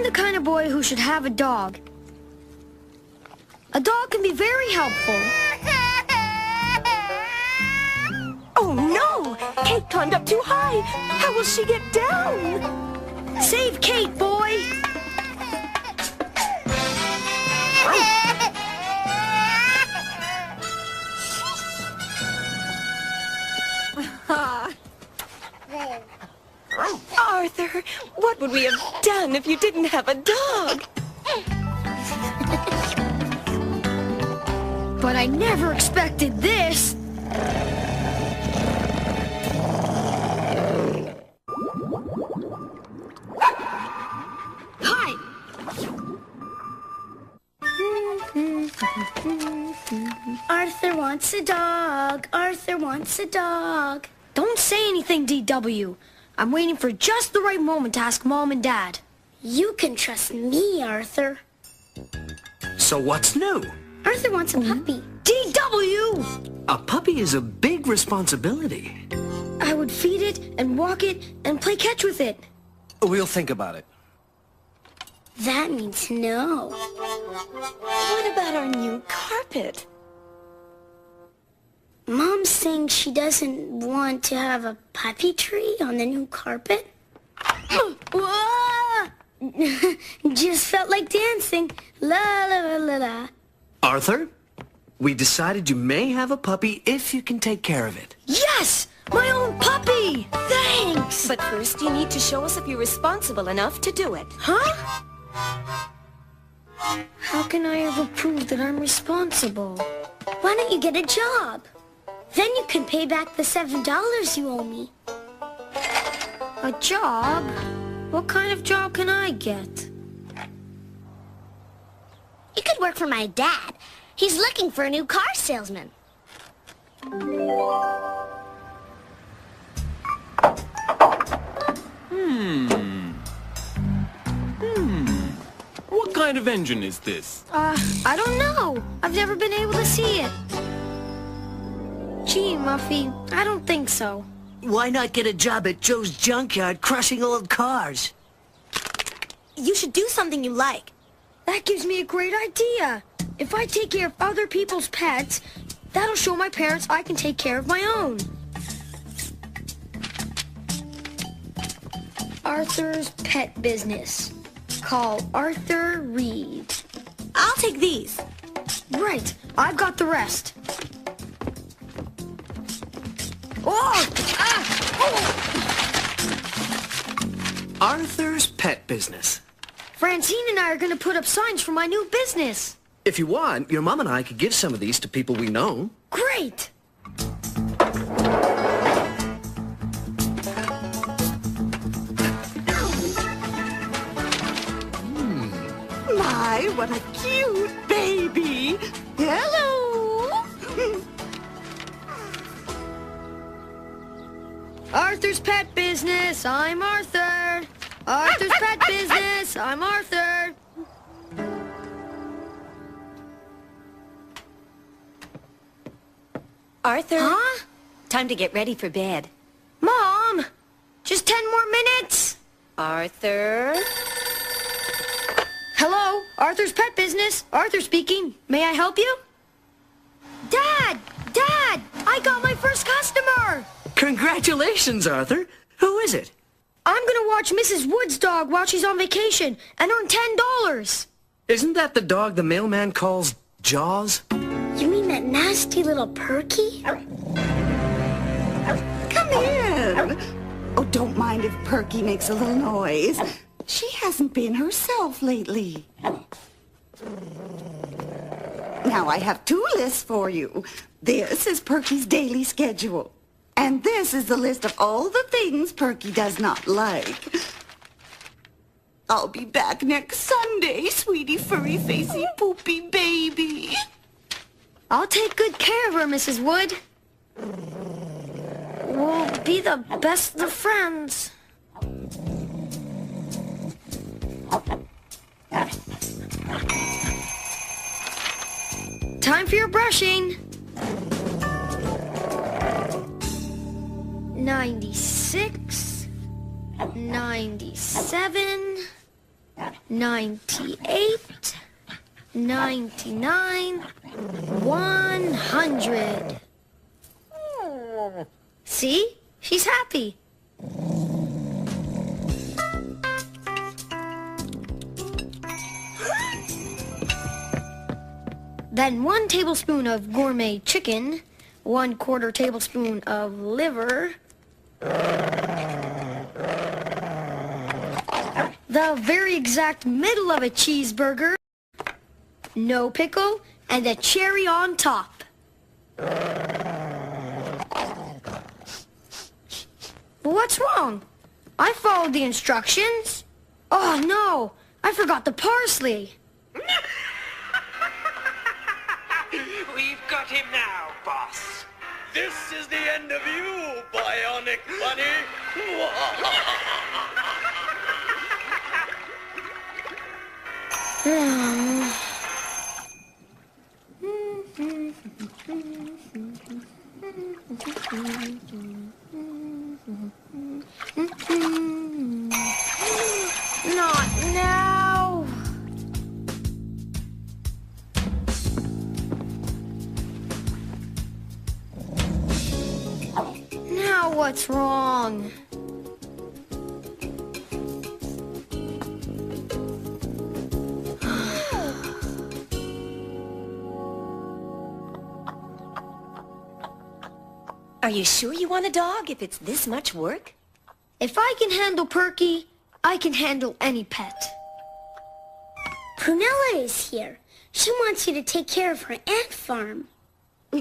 the kind of boy who should have a dog. A dog can be very helpful. Oh no! Kate climbed up too high! How will she get down? Save Kate, boy! Arthur, what would we have done if you didn't have a dog? But I never expected this! Hi! Arthur wants a dog. Arthur wants a dog. Don't say anything, DW. I'm waiting for just the right moment to ask Mom and Dad. You can trust me, Arthur. So what's new? Arthur wants a puppy. DW! A puppy is a big responsibility. I would feed it and walk it and play catch with it. We'll think about it. That means no. What about our new carpet? Mom's saying she doesn't want to have a puppy tree on the new carpet. Just felt like dancing. La la la la la. Arthur, we decided you may have a puppy if you can take care of it. Yes! My own puppy! Thanks! But first you need to show us if you're responsible enough to do it. Huh? How can I ever prove that I'm responsible? Why don't you get a job? Then you can pay back the $7 you owe me. A job? What kind of job can I get? You could work for my dad. He's looking for a new car salesman. What kind of engine is this? I don't know. I've never been able to see it. Gee, Muffy, I don't think so. Why not get a job at Joe's junkyard crushing old cars? You should do something you like. That gives me a great idea. If I take care of other people's pets, that'll show my parents I can take care of my own. Arthur's Pet Business. Call Arthur Reed. I'll take these. Right, I've got the rest. Oh! Arthur's Pet Business. Francine and I are going to put up signs for my new business. If you want, your mom and I could give some of these to people we know. Great! My, what a cute baby! Hello! Arthur's Pet Business, I'm Arthur. Arthur's Pet Business, I'm Arthur. Arthur? Huh? Time to get ready for bed. Mom, just 10 more minutes. Arthur? Hello, Arthur's Pet Business. Arthur speaking. May I help you? Dad! Dad! I got my first customer! Congratulations, Arthur. Who is it? I'm gonna watch Mrs. Wood's dog while she's on vacation and earn $10. Isn't that the dog the mailman calls Jaws? You mean that nasty little Perky? Come in. Oh, don't mind if Perky makes a little noise. She hasn't been herself lately. Now, I have 2 lists for you. This is Perky's daily schedule. And this is the list of all the things Perky does not like. I'll be back next Sunday, sweetie furry facey poopy baby. I'll take good care of her, Mrs. Wood. We'll be the best of friends. Time for your brushing. 96, 97, 98, 99, 100. See? She's happy. Then 1 tablespoon of gourmet chicken, 1/4 tablespoon of liver, the very exact middle of a cheeseburger, no pickle, and a cherry on top. What's wrong? I followed the instructions. Oh no, I forgot the parsley. We've got him now, boss. This is the end of you, bionic bunny. Not now. Now what's wrong? Are you sure you want a dog if it's this much work? If I can handle Perky, I can handle any pet. Prunella is here. She wants you to take care of her ant farm.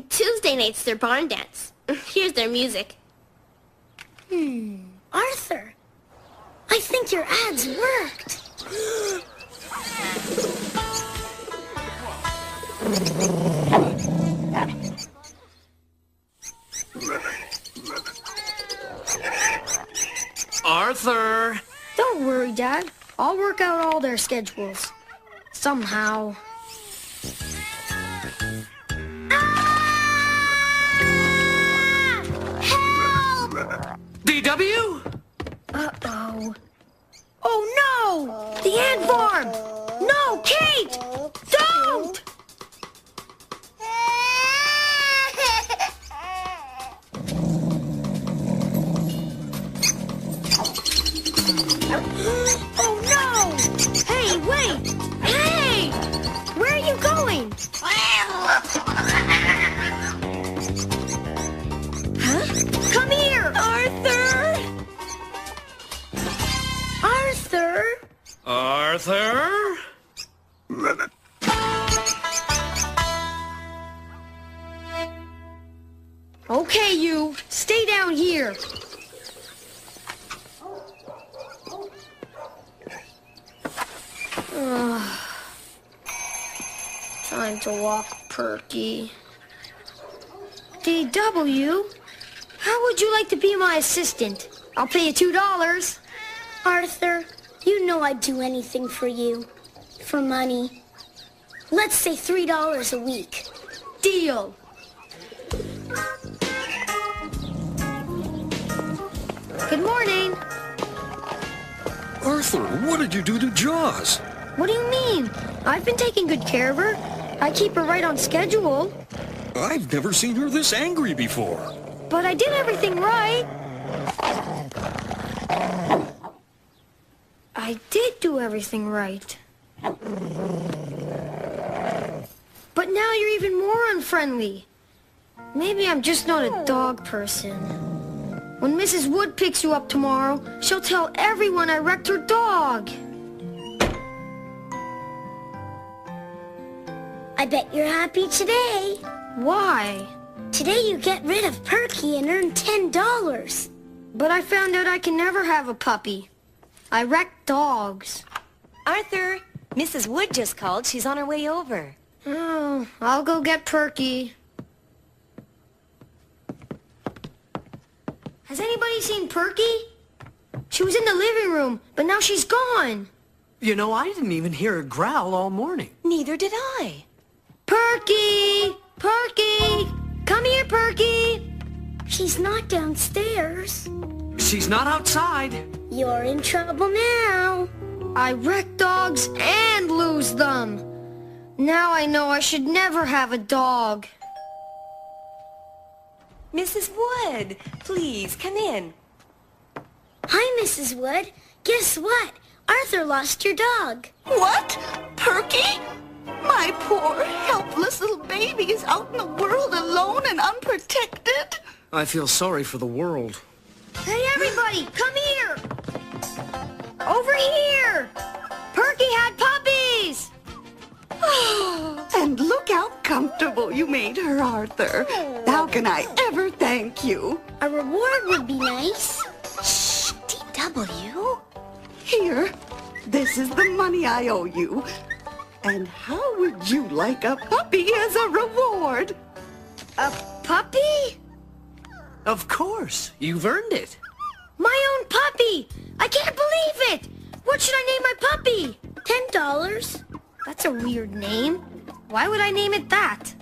Tuesday night's their barn dance. Here's their music. Arthur, I think your ads worked. Arthur! Don't worry, Dad. I'll work out all their schedules. Somehow. Help! DW? Uh-oh. Oh, no! The ant farm! No, Kate! Don't! Oh, no! Hey, wait! Hey! Where are you going? Huh? Come here! Arthur! Arthur? Arthur? Okay, you. Stay down here. Time to walk Perky. DW, how would you like to be my assistant? I'll pay you $2. Arthur, you know I'd do anything for you. For money. Let's say $3 a week. Deal. Good morning. Arthur, what did you do to Jaws? What do you mean? I've been taking good care of her. I keep her right on schedule. I've never seen her this angry before. But I did everything right. I did do everything right. But now you're even more unfriendly. Maybe I'm just not a dog person. When Mrs. Wood picks you up tomorrow, she'll tell everyone I wrecked her dog. I bet you're happy today. Why? Today you get rid of Perky and earn $10. But I found out I can never have a puppy. I wreck dogs. Arthur, Mrs. Wood just called. She's on her way over. Oh, I'll go get Perky. Has anybody seen Perky? She was in the living room, but now she's gone. You know, I didn't even hear her growl all morning. Neither did I. Perky! Perky! Come here, Perky! She's not downstairs. She's not outside. You're in trouble now. I wreck dogs and lose them. Now I know I should never have a dog. Mrs. Wood, please come in. Hi, Mrs. Wood. Guess what? Arthur lost your dog. What? Perky? My poor, helpless little baby is out in the world alone and unprotected. I feel sorry for the world. Hey, everybody, come here. Over here. Perky had puppies. And look how comfortable you made her, Arthur. How can I ever thank you? A reward would be nice. Shh, DW. Here, this is the money I owe you. And how would you like a puppy as a reward? A puppy? Of course. You've earned it. My own puppy. I can't believe it. What should I name my puppy? $10. That's a weird name. Why would I name it that?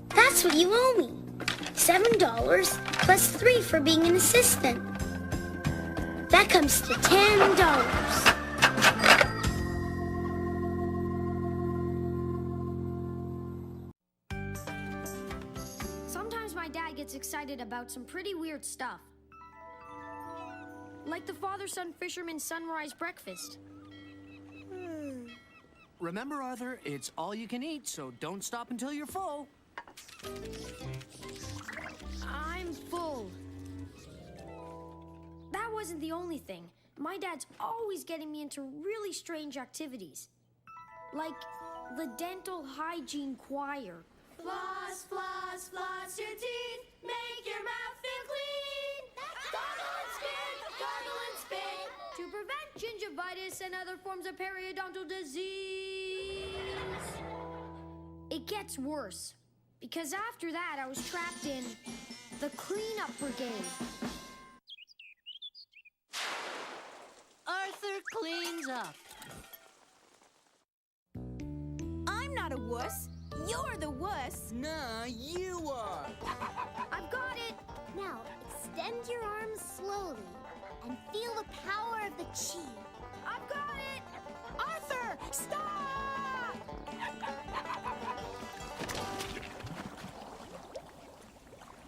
That's what you owe me. $7 plus 3 for being an assistant. That comes to $10. Sometimes my dad gets excited about some pretty weird stuff. Like the father-son fisherman sunrise breakfast. Remember, Arthur, it's all you can eat, so don't stop until you're full. I'm full. That wasn't the only thing. My dad's always getting me into really strange activities. Like the dental hygiene choir. Floss, floss, floss your teeth. Make your mouth feel clean. Gargle and spit, gargle and spit. To prevent gingivitis and other forms of periodontal disease. It gets worse. Because after that, I was trapped in the cleanup brigade. Arthur cleans up. I'm not a wuss. You're the wuss. Nah, you are. I've got it. Now, extend your arms slowly and feel the power of the chi. I've got it. Arthur, stop!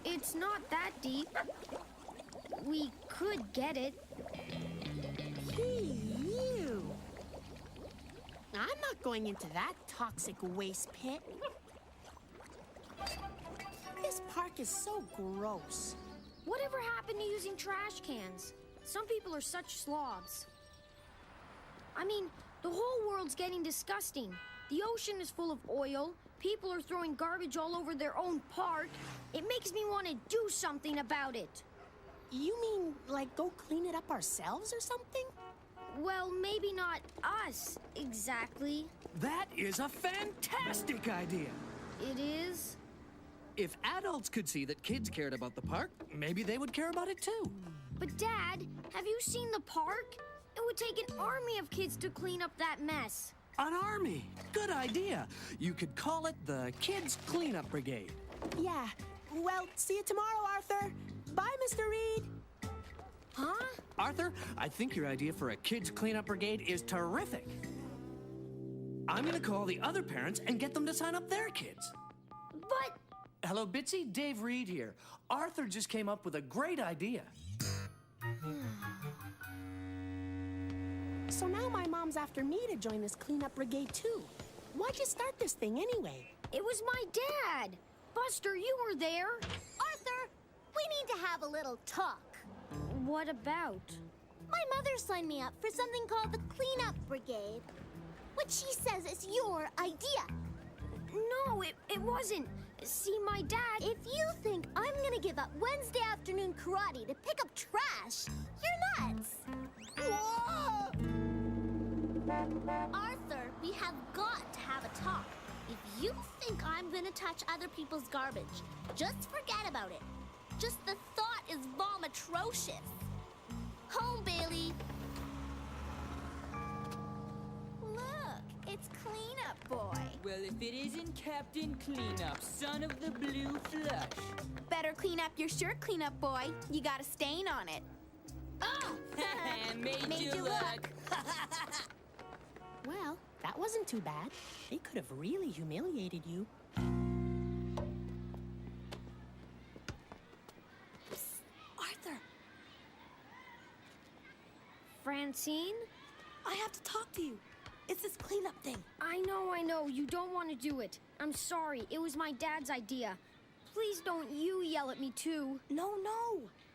It's not that deep. We could get it. You. I'm not going into that toxic waste pit. This park is so gross. Whatever happened to using trash cans? Some people are such slobs. I mean, the whole world's getting disgusting. The ocean is full of oil. People are throwing garbage all over their own park. It makes me want to do something about it. You mean, like, go clean it up ourselves or something? Well, maybe not us, exactly. That is a fantastic idea. It is? If adults could see that kids cared about the park, maybe they would care about it too. But Dad, have you seen the park? It would take an army of kids to clean up that mess. An army. Good idea. You could call it the Kids Cleanup Brigade. Yeah. Well, see you tomorrow, Arthur. Bye, Mr. Reed. Huh? Arthur, I think your idea for a Kids Cleanup Brigade is terrific. I'm gonna call the other parents and get them to sign up their kids. But... Hello, Bitsy. Dave Reed here. Arthur just came up with a great idea. So now my mom's after me to join this cleanup brigade, too. Why'd you start this thing anyway? It was my dad. Buster, you were there. Arthur, we need to have a little talk. What about? My mother signed me up for something called the Cleanup Brigade, which she says is your idea. No, it wasn't. See, my dad... If you think I'm gonna give up Wednesday afternoon karate to pick up trash, you're nuts. Whoa! Arthur, we have got to have a talk. If you think I'm gonna touch other people's garbage, just forget about it. Just the thought is vomitrocious. Home, Bailey. Look, it's Cleanup Boy. Well, if it isn't Captain Cleanup, son of the blue flush. Better clean up your shirt, Cleanup Boy. You got a stain on it. Oh! Made you look. That wasn't too bad. They could have really humiliated you. Psst, Arthur, Francine? I have to talk to you. It's this cleanup thing. I know. You don't want to do it. I'm sorry. It was my dad's idea. Please don't you yell at me, too. No.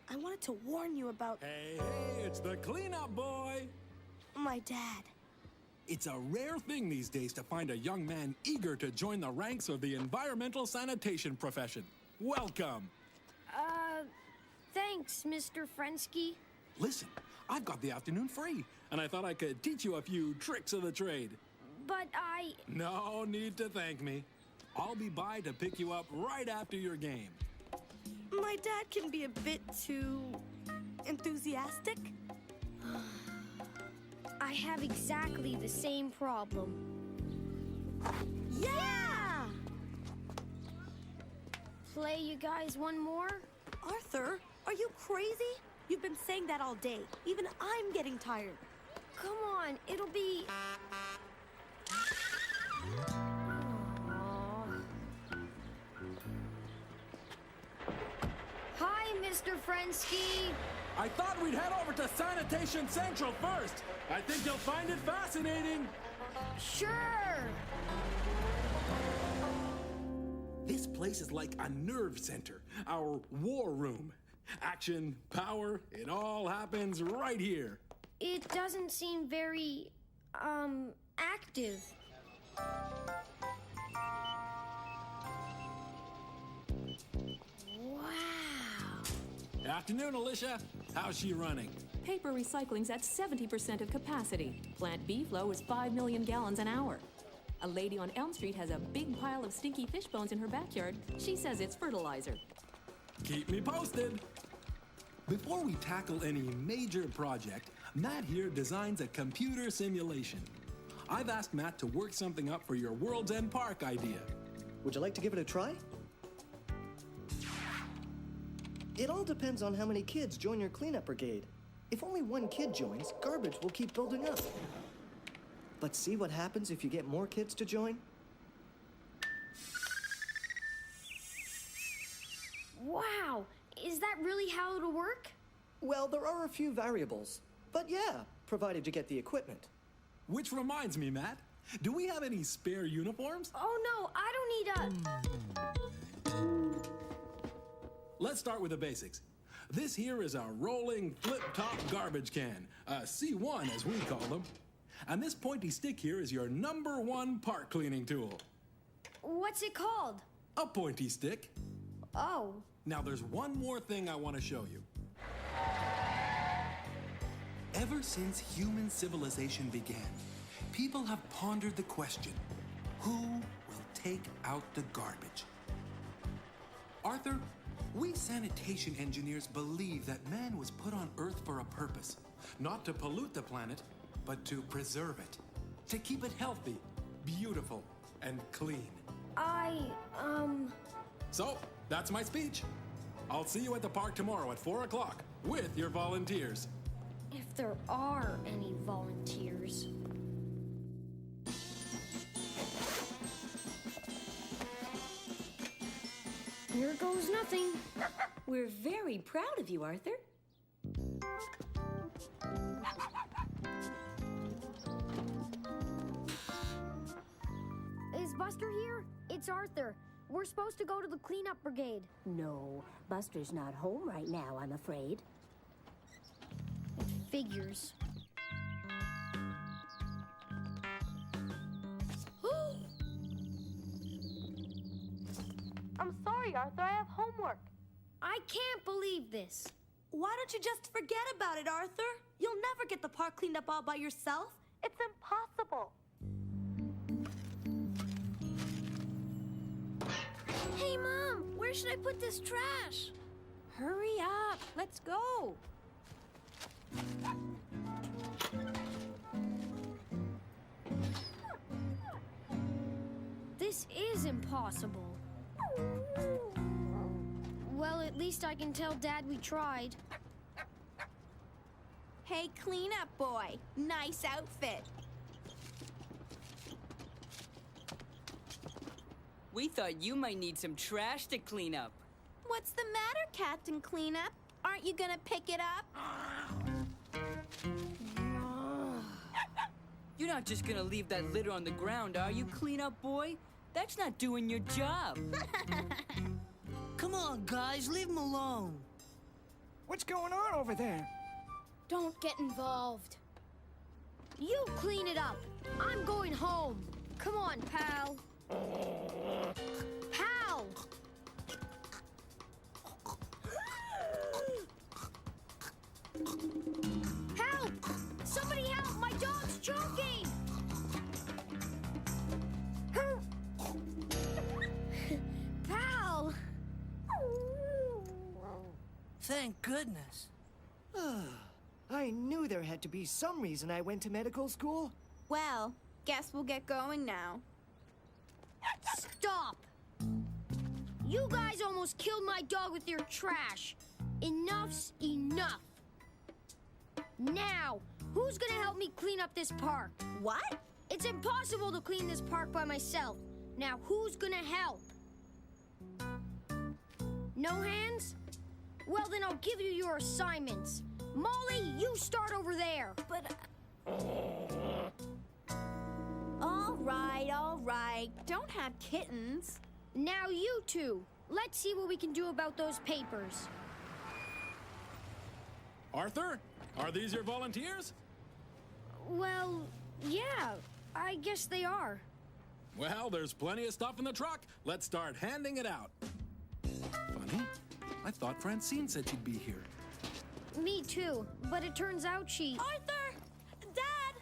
I wanted to warn you about Hey, it's the cleanup boy. my dad. It's a rare thing these days to find a young man eager to join the ranks of the environmental sanitation profession. Welcome. Thanks, Mr. Frensky. Listen, I've got the afternoon free, and I thought I could teach you a few tricks of the trade. But I... No need to thank me. I'll be by to pick you up right after your game. My dad can be a bit too enthusiastic. I have exactly the same problem. Yeah! Play you guys one more? Arthur, are you crazy? You've been saying that all day. Even I'm getting tired. Come on, it'll be... Hi, Mr. Frensky. I thought we'd head over to Sanitation Central first. I think you'll find it fascinating. Sure. This place is like a nerve center, our war room. Action, power, it all happens right here. It doesn't seem very, active. Wow. Afternoon, Alicia. How's she running? Paper recycling's at 70% of capacity. Plant B flow is 5 million gallons an hour. A lady on Elm Street has a big pile of stinky fish bones in her backyard. She says it's fertilizer. Keep me posted. Before we tackle any major project, Matt here designs a computer simulation. I've asked Matt to work something up for your World's End Park idea. Would you like to give it a try? It all depends on how many kids join your cleanup brigade. If only one kid joins, garbage will keep building up. But see what happens if you get more kids to join? Wow. Is that really how it'll work? Well, there are a few variables. But yeah, provided you get the equipment. Which reminds me, Matt, do we have any spare uniforms? Oh, no, I don't need a... Let's start with the basics. This here is a rolling flip-top garbage can, a C1 as we call them. And this pointy stick here is your #1 park cleaning tool. What's it called? A pointy stick. Oh. Now there's one more thing I want to show you. Ever since human civilization began, people have pondered the question, who will take out the garbage? Arthur, we sanitation engineers believe that man was put on Earth for a purpose, not to pollute the planet, but to preserve it, to keep it healthy, beautiful, and clean. So, that's my speech. I'll see you at the park tomorrow at 4 o'clock with your volunteers. If there are any volunteers. Here goes nothing. We're very proud of you, Arthur. Is Buster here? It's Arthur. We're supposed to go to the cleanup brigade. No, Buster's not home right now, I'm afraid. It figures. I'm sorry, Arthur. I have homework. I can't believe this. Why don't you just forget about it, Arthur? You'll never get the park cleaned up all by yourself. It's impossible. Hey, Mom, where should I put this trash? Hurry up. Let's go. This is impossible. Well, at least I can tell Dad we tried. Hey, cleanup boy. Nice outfit. We thought you might need some trash to clean up. What's the matter, Captain Cleanup? Aren't you gonna pick it up? You're not just gonna leave that litter on the ground, are you, cleanup boy? That's not doing your job. Come on, guys, leave him alone. What's going on over there? Don't get involved. You clean it up. I'm going home. Come on, pal. Pal! Help! Somebody help! My dog's choking! Pal! Thank goodness. I knew there had to be some reason I went to medical school. Well, guess we'll get going now. Stop! You guys almost killed my dog with your trash. Enough's enough. Now, who's gonna help me clean up this park? What? It's impossible to clean this park by myself. Now, who's gonna help? No hands? Well, then I'll give you your assignments. Molly, you start over there. But... All right. Don't have kittens. Now you two. Let's see what we can do about those papers. Arthur, are these your volunteers? Well, yeah, I guess they are. Well, there's plenty of stuff in the truck. Let's start handing it out. Funny. I thought Francine said she'd be here. Me too, but it turns out she... Arthur! Dad!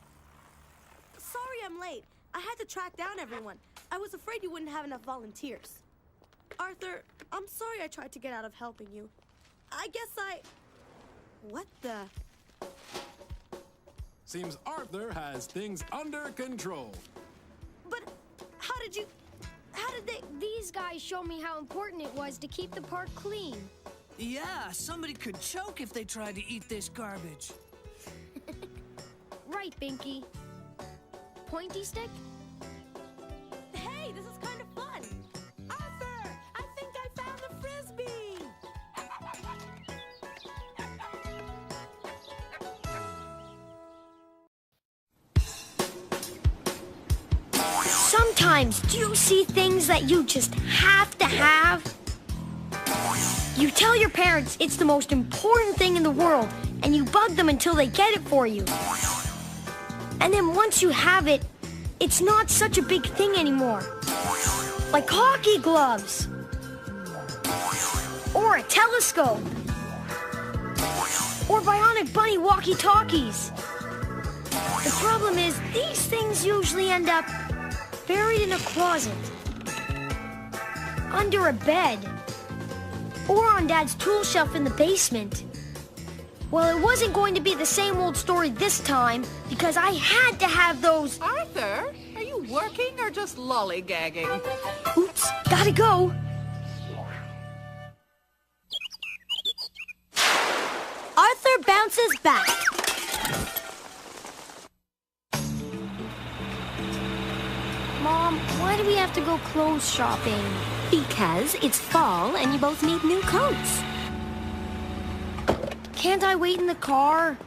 Sorry I'm late. I had to track down everyone. I was afraid you wouldn't have enough volunteers. Arthur, I'm sorry I tried to get out of helping you. I guess I... What the... Seems Arthur has things under control. But how did they... These guys showed me how important it was to keep the park clean. Yeah, somebody could choke if they tried to eat this garbage. Right, Binky. Pointy stick? Hey, this is kind of fun. Arthur, I think I found the frisbee. Sometimes, do you see things that you just have to have? You tell your parents it's the most important thing in the world, and you bug them until they get it for you. And then once you have it, it's not such a big thing anymore. Like hockey gloves. Or a telescope. Or bionic bunny walkie-talkies. The problem is, these things usually end up buried in a closet, under a bed, or on Dad's tool shelf in the basement. Well, it wasn't going to be the same old story this time, because I had to have those... Arthur, are you working or just lollygagging? Oops, gotta go. Arthur bounces back. Mom, why do we have to go clothes shopping? Because it's fall and you both need new coats. Can't I wait in the car?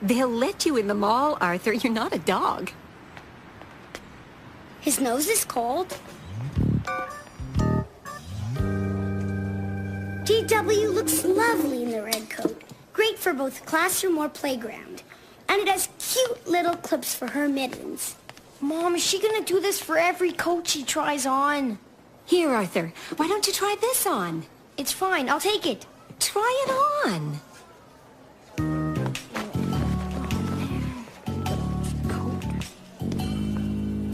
They'll let you in the mall, Arthur. You're not a dog. His nose is cold. DW looks lovely in the red coat. Great for both classroom or playground. And it has cute little clips for her mittens. Mom, is she gonna do this for every coat she tries on? Here, Arthur, why don't you try this on? It's fine, I'll take it. Try it on.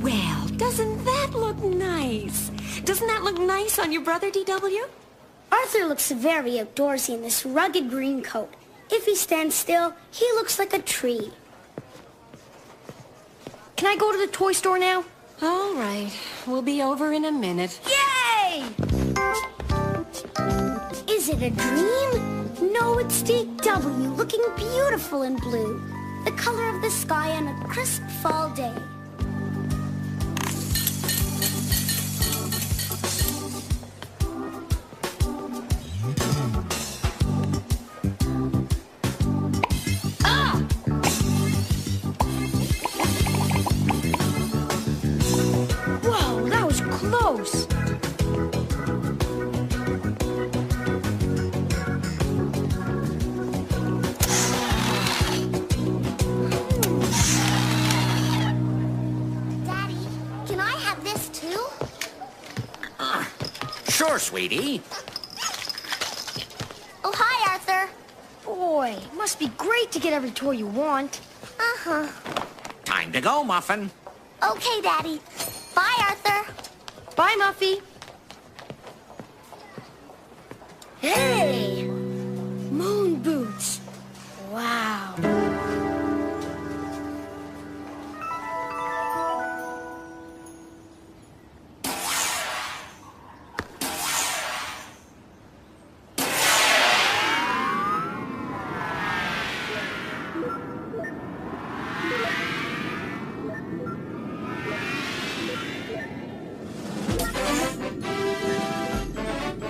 Well, doesn't that look nice? Doesn't that look nice on your brother, DW? Arthur looks very outdoorsy in this rugged green coat. If he stands still, he looks like a tree. Can I go to the toy store now? All right. We'll be over in a minute. Yay! Is it a dream? No, it's DW looking beautiful in blue. The color of the sky on a crisp fall day. Sure, sweetie. Oh, hi, Arthur. Boy, must be great to get every toy you want. Uh-huh. Time to go, Muffin. Okay, Daddy. Bye, Arthur. Bye, Muffy. Hey! Moon boots. Wow.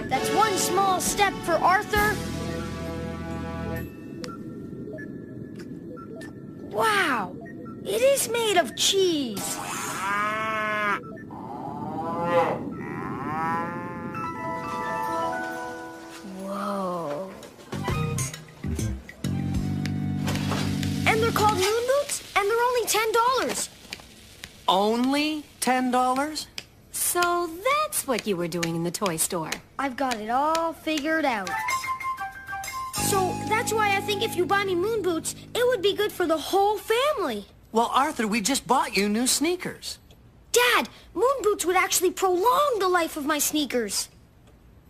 That's one small step for Arthur. Wow, it is made of cheese. Whoa. And they're called moon boots, and they're only $10. Only $10? So that's what you were doing in the toy store. I've got it all figured out. So that's why I think if you buy me moon boots, it would be good for the whole family. Well, Arthur, we just bought you new sneakers. Dad, moon boots would actually prolong the life of my sneakers.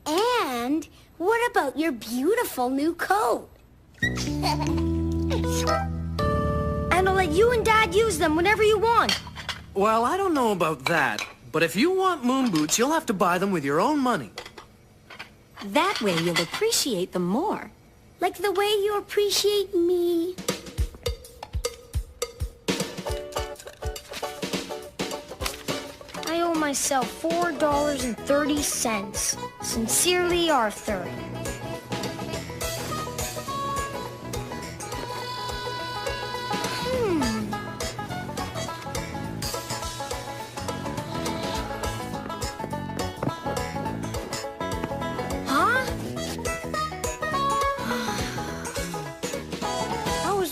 And what about your beautiful new coat? And I'll let you and Dad use them whenever you want. Well, I don't know about that, but if you want moon boots, you'll have to buy them with your own money. That way you'll appreciate them more. Like the way you appreciate me. I owe myself $4.30. Sincerely, Arthur.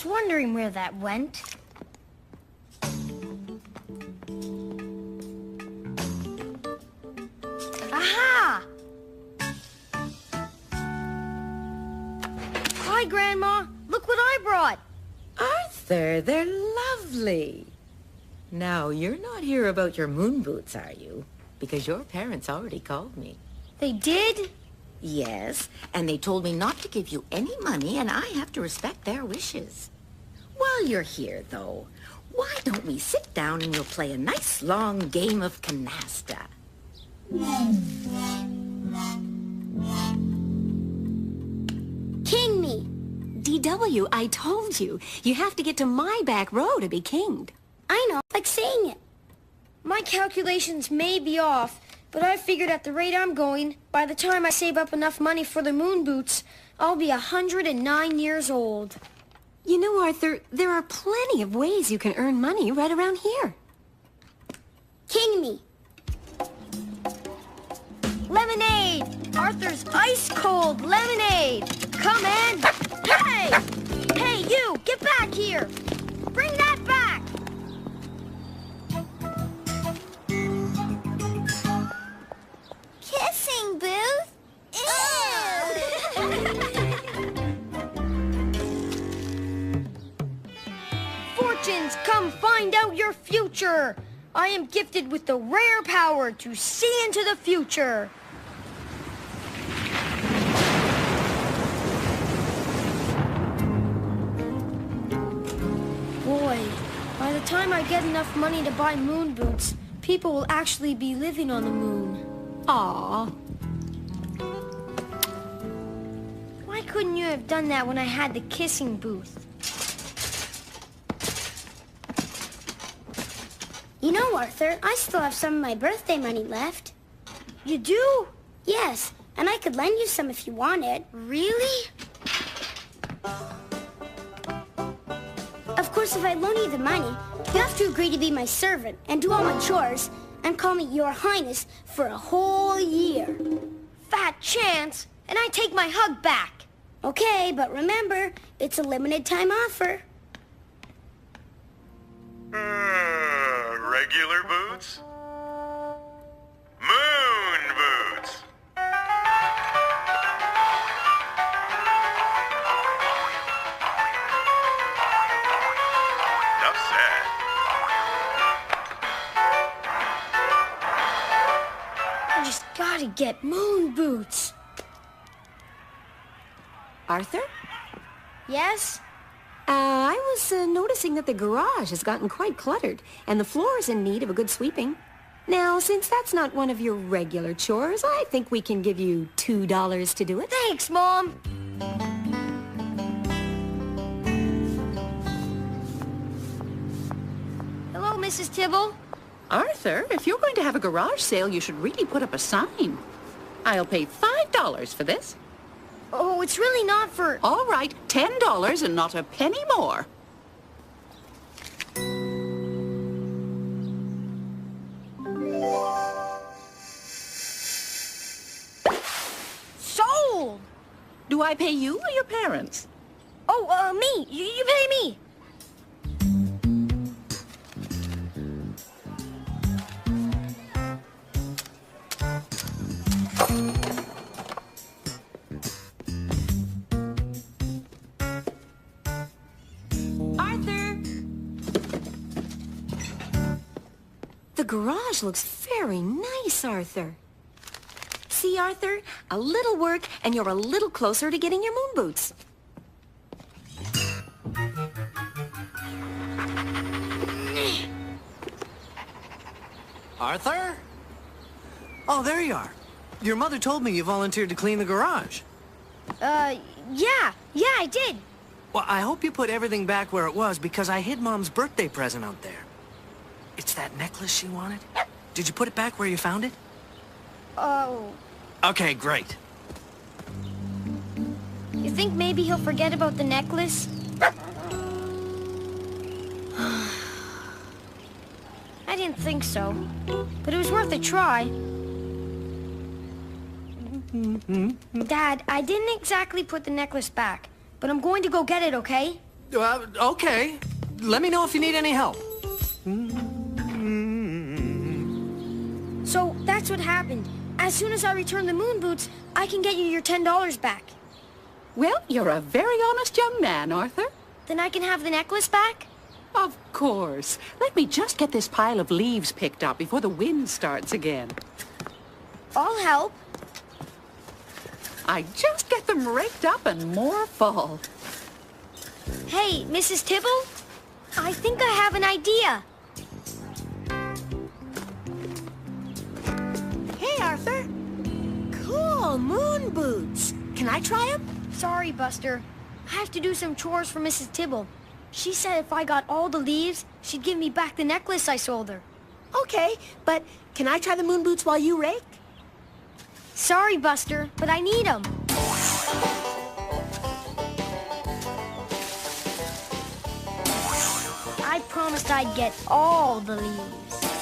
Wondering where that went. Aha! Hi, Grandma. Look what I brought. Arthur, they're lovely. Now, you're not here about your moon boots, are you? Because your parents already called me. They did? Yes, and they told me not to give you any money, and I have to respect their wishes. While you're here, though, why don't we sit down and we'll play a nice long game of canasta? King me. DW, I told you. You have to get to my back row to be kinged. I know, like saying it. My calculations may be off, but I figured at the rate I'm going, by the time I save up enough money for the moon boots, I'll be 109 years old. You know, Arthur, there are plenty of ways you can earn money right around here. King me. Lemonade! Arthur's ice-cold lemonade! Come in! Hey! Hey, you! Get back here! Bring that back! Kissing booth? Fortunes, come find out your future! I am gifted with the rare power to see into the future. Boy, by the time I get enough money to buy moon boots, people will actually be living on the moon. Aww. Why couldn't you have done that when I had the kissing booth? You know, Arthur, I still have some of my birthday money left. You do? Yes, and I could lend you some if you want it. Really? Of course, if I loan you the money, you have to agree to be my servant and do all my chores and call me Your Highness for a whole year. Fat chance, and I take my hug back. Okay, but remember, it's a limited time offer. Regular boots? Moon boots! said. I just gotta get moon boots. Arthur? Yes? I was noticing that the garage has gotten quite cluttered, and the floor is in need of a good sweeping. Now, since that's not one of your regular chores, I think we can give you $2 to do it. Thanks, Mom. Hello, Mrs. Tibble. Arthur, if you're going to have a garage sale, you should really put up a sign. I'll pay $5 for this. Oh, it's really not for... All right, $10 and not a penny more. Sold! Do I pay you or your parents? Oh, me. You pay me. Arthur! The garage looks very nice, Arthur. See, Arthur? A little work, and you're a little closer to getting your moon boots. Arthur? Oh, there you are. Your mother told me you volunteered to clean the garage. Yeah, I did. Well, I hope you put everything back where it was because I hid Mom's birthday present out there. It's that necklace she wanted. Did you put it back where you found it? Oh. Okay, great. You think maybe he'll forget about the necklace? I didn't think so, but it was worth a try. Dad, I didn't exactly put the necklace back, but I'm going to go get it, okay? Okay. Let me know if you need any help. So, that's what happened. As soon as I return the moon boots, I can get you your $10 back. Well, you're a very honest young man, Arthur. Then I can have the necklace back? Of course. Let me just get this pile of leaves picked up before the wind starts again. I'll help. I just get them raked up and more fall. Hey, Mrs. Tibble? I think I have an idea. Hey, Arthur. Cool moon boots. Can I try them? Sorry, Buster. I have to do some chores for Mrs. Tibble. She said if I got all the leaves, she'd give me back the necklace I sold her. Okay, but can I try the moon boots while you rake? Sorry, Buster, but I need them. I promised I'd get all the leaves.